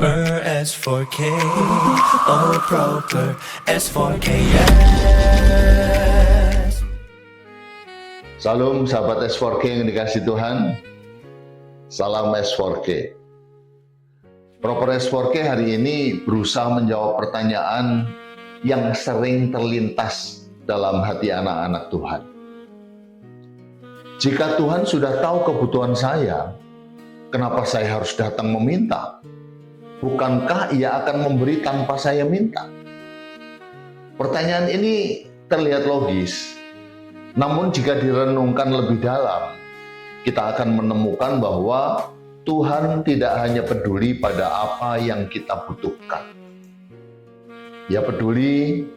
Proper S4K, oh proper S4K, yes. Salam sahabat S4K yang dikasih Tuhan. Salam S4K. Proper S4K hari ini berusaha menjawab pertanyaan yang sering terlintas dalam hati anak-anak Tuhan. Jika Tuhan sudah tahu kebutuhan saya, kenapa saya harus datang meminta? Bukankah Ia akan memberi tanpa saya minta? Pertanyaan ini terlihat logis, namun jika direnungkan lebih dalam, kita akan menemukan bahwa Tuhan tidak hanya peduli pada apa yang kita butuhkan. Ia peduli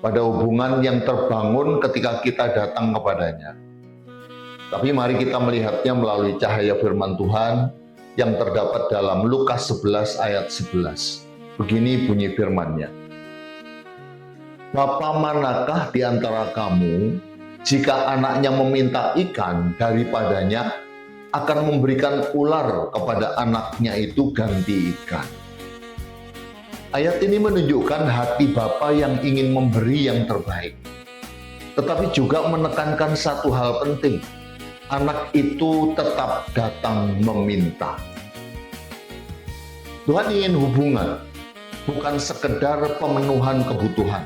pada hubungan yang terbangun ketika kita datang kepadanya. Tapi mari kita melihatnya melalui cahaya firman Tuhan yang terdapat dalam Lukas 11 ayat 11. Begini bunyi firman-Nya. Bapa manakah di antara kamu, jika anaknya meminta ikan daripadanya, akan memberikan ular kepada anaknya itu ganti ikan? Ayat ini menunjukkan hati Bapa yang ingin memberi yang terbaik. Tetapi juga menekankan satu hal penting. Anak itu tetap datang meminta. Tuhan ingin hubungan, bukan sekedar pemenuhan kebutuhan.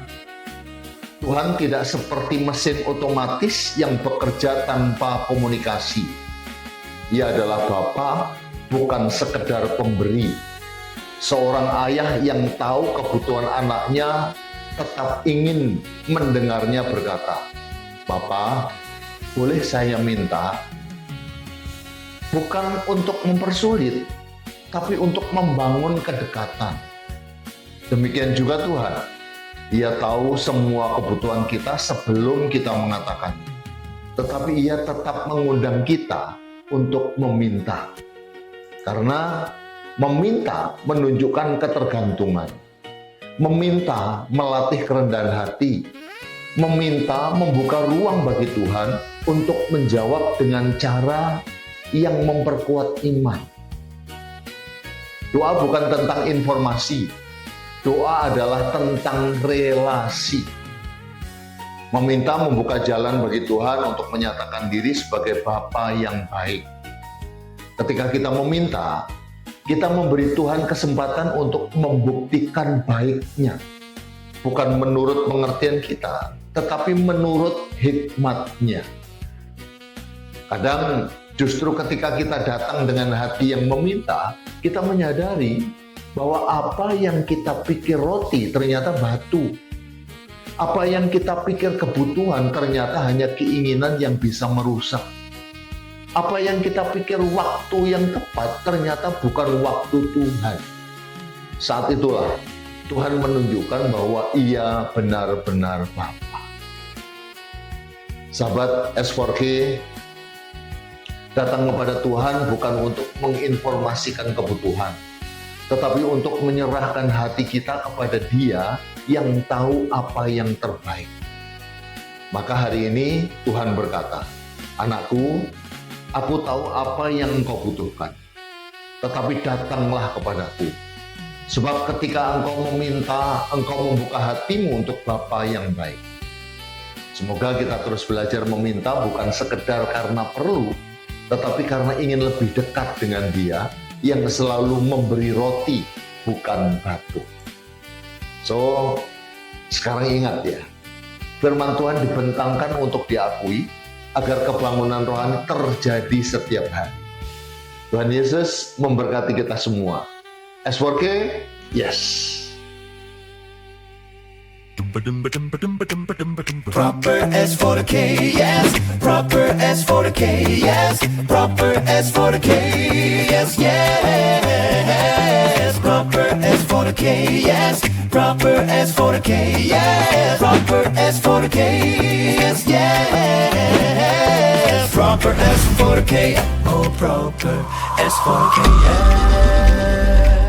Tuhan tidak seperti mesin otomatis yang bekerja tanpa komunikasi. Ia adalah Bapa, bukan sekedar pemberi. Seorang ayah yang tahu kebutuhan anaknya tetap ingin mendengarnya berkata, "Bapa, boleh saya minta?" Bukan untuk mempersulit, tapi untuk membangun kedekatan. Demikian juga Tuhan. Ia tahu semua kebutuhan kita sebelum kita mengatakannya. Tetapi Ia tetap mengundang kita untuk meminta. Karena meminta menunjukkan ketergantungan. Meminta melatih kerendahan hati. Meminta membuka ruang bagi Tuhan untuk menjawab dengan cara yang memperkuat iman. Doa bukan tentang informasi. Doa adalah tentang relasi. Meminta membuka jalan bagi Tuhan untuk menyatakan diri sebagai Bapa yang baik. Ketika kita meminta, kita memberi Tuhan kesempatan untuk membuktikan baiknya. Bukan menurut pengertian kita, tetapi menurut hikmat-Nya. Kadang justru ketika kita datang dengan hati yang meminta, kita menyadari bahwa apa yang kita pikir roti ternyata batu. Apa yang kita pikir kebutuhan ternyata hanya keinginan yang bisa merusak. Apa yang kita pikir waktu yang tepat ternyata bukan waktu Tuhan. Saat itulah Tuhan menunjukkan bahwa Ia benar-benar Bapa. Sahabat S4K, datang kepada Tuhan bukan untuk menginformasikan kebutuhan, tetapi untuk menyerahkan hati kita kepada Dia yang tahu apa yang terbaik. Maka hari ini Tuhan berkata, "Anakku, aku tahu apa yang engkau butuhkan, tetapi datanglah kepadaku. Sebab ketika engkau meminta, engkau membuka hatimu untuk Bapa yang baik." Semoga kita terus belajar meminta bukan sekedar karena perlu, tetapi karena ingin lebih dekat dengan Dia yang selalu memberi roti, bukan batu. So, sekarang ingat ya, firman Tuhan dibentangkan untuk diakui agar kebangunan rohani terjadi setiap hari. Tuhan Yesus memberkati kita semua. S4K, yes. Proper S4K, yes. Proper S4K, yes. Proper S4K, yes, yes. Proper S4K, yes. Proper S4K, yes. Proper S4K, yes, yes. Proper S4K, oh proper S4K, yes.